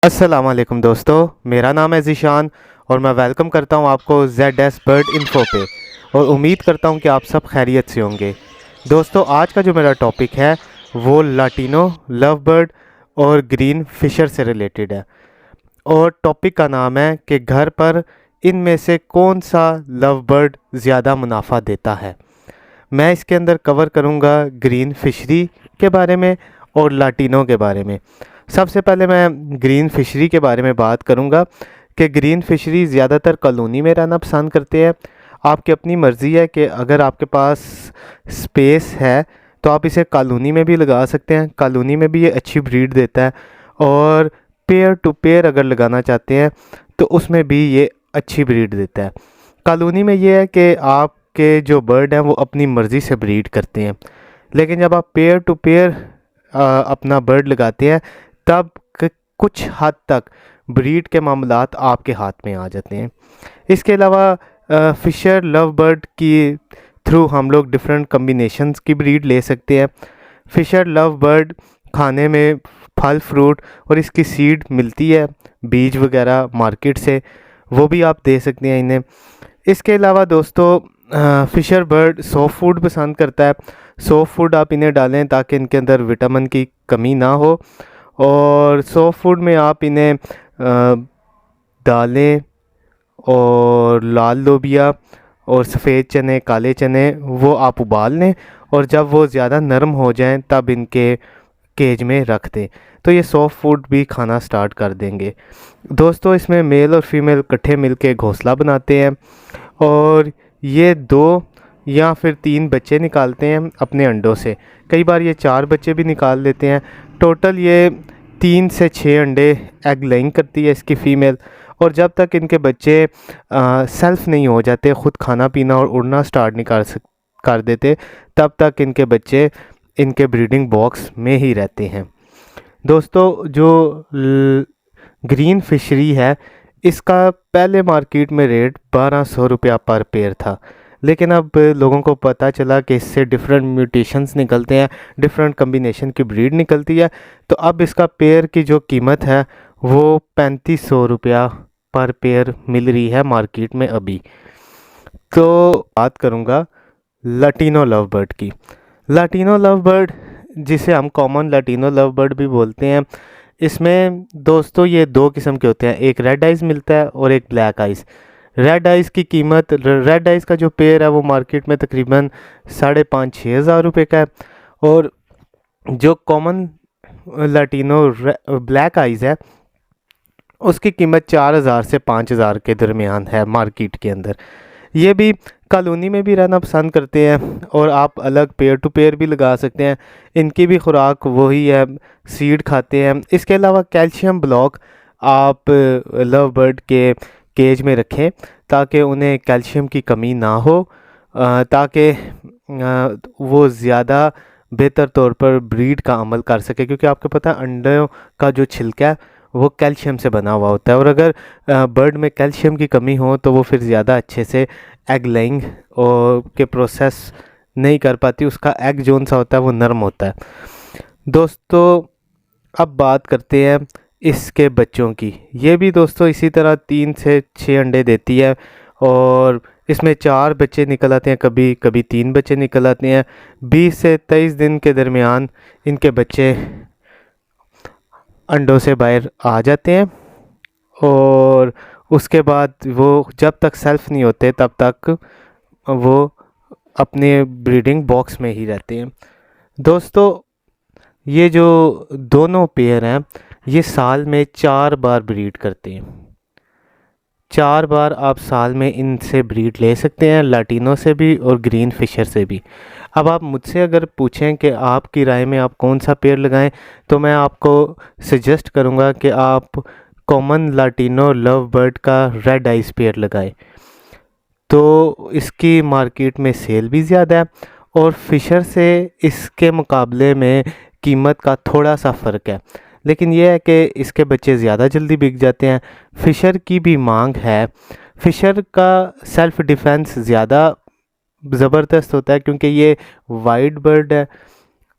अस्सलामुअलैकुम दोस्तों, मेरा नाम है ज़ीशान और मैं वेलकम करता हूं आपको ZS बर्ड इन्फो पे। और उम्मीद करता हूं कि आप सब खैरियत से होंगे। दोस्तों, आज का जो मेरा टॉपिक है वो लाटिनो लव बर्ड और ग्रीन फिशर से रिलेटेड है। और टॉपिक का नाम है कि घर पर इनमें से कौन सा लव बर्ड ज़्यादा मुनाफा देता है। मैं इसके अंदर कवर करूँगा ग्रीन फिशरी के बारे में और लाटिनो के बारे में। सबसे पहले मैं ग्रीन फिशरी के बारे में बात करूँगा कि ग्रीन फिशरी ज़्यादातर कॉलोनी में रहना पसंद करते हैं। आपकी अपनी मर्ज़ी है कि अगर आपके पास स्पेस है तो आप इसे कॉलोनी में भी लगा सकते हैं। कॉलोनी में भी ये अच्छी ब्रीड देता है। और पेयर टू पेयर अगर लगाना चाहते हैं तो उसमें भी ये अच्छी ब्रीड देता है। कॉलोनी में ये है कि आपके जो बर्ड हैं वो अपनी मर्ज़ी से ब्रीड करते हैं, लेकिन जब आप पेयर टू पेयर अपना बर्ड लगाते हैं तब कुछ हद तक ब्रीड के मामलात आपके हाथ में आ जाते हैं। इसके अलावा फिशर लव बर्ड की थ्रू हम लोग डिफरेंट कम्बिनेशंस की ब्रीड ले सकते हैं। फिशर लव बर्ड खाने में फल फ्रूट और इसकी सीड मिलती है, बीज वगैरह मार्केट से, वो भी आप दे सकते हैं इन्हें। इसके अलावा दोस्तों, फिशर बर्ड सॉफ्ट फूड पसंद करता है। सॉफ्ट फूड आप इन्हें डालें ताकि इनके अंदर विटामिन की कमी ना हो। और सॉफ्ट फूड में आप इन्हें दालें और लाल लोबिया और सफ़ेद चने, काले चने, वो आप उबाल लें और जब वो ज़्यादा नरम हो जाएं तब इनके केज में रख दें, तो ये सॉफ्ट फूड भी खाना स्टार्ट कर देंगे। दोस्तों, इसमें मेल और फीमेल इकट्ठे मिलके घोंसला बनाते हैं और ये 2 या फिर 3 बच्चे निकालते हैं अपने अंडों से। कई बार ये 4 बच्चे भी निकाल लेते हैं। टोटल ये 3 से 6 अंडे एग लेइंग करती है इसकी फ़ीमेल। और जब तक इनके बच्चे सेल्फ नहीं हो जाते, ख़ुद खाना पीना और उड़ना स्टार्ट नहीं कर देते, तब तक इनके बच्चे इनके ब्रीडिंग बॉक्स में ही रहते हैं। दोस्तों, जो ग्रीन फिशरी है इसका पहले मार्केट में रेट 1200 रुपया पर पेयर था, लेकिन अब लोगों को पता चला कि इससे डिफरेंट म्यूटेशंस निकलते हैं, डिफरेंट कम्बिनेशन की ब्रीड निकलती है, तो अब इसका पेयर की जो कीमत है वो 3500 रुपया पर पेयर मिल रही है मार्केट में अभी। तो बात करूँगा लाटिनो लव बर्ड की। लाटिनो लव बर्ड, जिसे हम कॉमन लाटिनो लव बर्ड भी बोलते हैं, इसमें दोस्तों ये 2 किस्म के होते हैं। एक रेड आइज़ मिलता है और एक ब्लैक आइज़। रेड आइज़ की कीमत, रेड आइज़ का जो पेयर है वो मार्केट में तकरीबन 5,500-6 हज़ार रुपये का है। और जो कॉमन लाटिनो ब्लैक आइज़ है उसकी कीमत 4,000 से 5,000 के दरमियान है मार्केट के अंदर। ये भी कॉलोनी में भी रहना पसंद करते हैं और आप अलग पेयर टू पेयर भी लगा सकते हैं। इनकी भी खुराक वही है, सीड खाते हैं। इसके अलावा कैल्शियम ब्लॉक आप लव बर्ड के केज में रखें ताकि उन्हें कैल्शियम की कमी ना हो, ताकि वो ज़्यादा बेहतर तौर पर ब्रीड का अमल कर सके। क्योंकि आपको पता है अंडों का जो छिलका है वो कैल्शियम से बना हुआ होता है, और अगर बर्ड में कैल्शियम की कमी हो तो वो फिर ज़्यादा अच्छे से एग लेइंग के प्रोसेस नहीं कर पाती। उसका एग जोन सा होता है वो नरम होता है। दोस्तों, अब बात करते हैं इसके बच्चों की। ये भी दोस्तों इसी तरह 3 से 6 अंडे देती है और इसमें 4 बच्चे निकल आते हैं, कभी कभी 3 बच्चे निकल आते हैं। 20 से 23 दिन के दरमियान इनके बच्चे अंडों से बाहर आ जाते हैं और उसके बाद वो जब तक सेल्फ नहीं होते तब तक वो अपने ब्रीडिंग बॉक्स में ही रहते हैं। दोस्तों, ये जो दोनों पेयर हैं ये साल में 4 बार ब्रीड करते हैं। 4 बार आप साल में इनसे ब्रीड ले सकते हैं, लाटिनो से भी और ग्रीन फिशर से भी। अब आप मुझसे अगर पूछें कि आपकी राय में आप कौन सा पेयर लगाएं, तो मैं आपको सजेस्ट करूंगा कि आप कॉमन लाटिनो लव बर्ड का रेड आइज़ पेयर लगाएं। तो इसकी मार्केट में सेल भी ज़्यादा है और फिशर से इसके मुकाबले में कीमत का थोड़ा सा फ़र्क है, लेकिन यह है कि इसके बच्चे ज़्यादा जल्दी बिक जाते हैं। फिशर की भी मांग है। फिशर का सेल्फ़ डिफेंस ज़्यादा ज़बरदस्त होता है क्योंकि ये वाइट बर्ड है।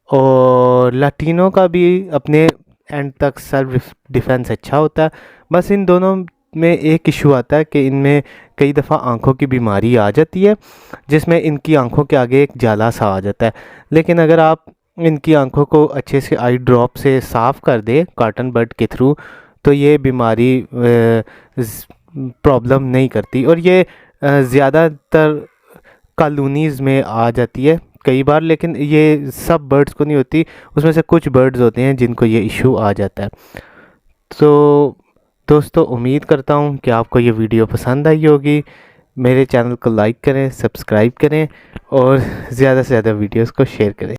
और लाटिनो का भी अपने एंड तक सेल्फ डिफेंस अच्छा होता है। बस इन दोनों में एक इशू आता है कि इनमें कई दफ़ा आँखों की बीमारी आ जाती है, जिसमें इनकी आँखों के आगे एक जाला सा आ जाता है। लेकिन अगर आप इनकी आँखों को अच्छे से आई ड्रॉप से साफ़ कर दे कॉटन बड के थ्रू, तो ये बीमारी प्रॉब्लम नहीं करती। और ये ज़्यादातर कॉलोनीज़ में आ जाती है कई बार, लेकिन ये सब बर्ड्स को नहीं होती, उसमें से कुछ बर्ड्स होते हैं जिनको ये इशू आ जाता है। तो दोस्तों, उम्मीद करता हूँ कि आपको ये वीडियो पसंद आई होगी। मेरे चैनल को लाइक करें, सब्सक्राइब करें और ज़्यादा से ज़्यादा वीडियोस को शेयर करें।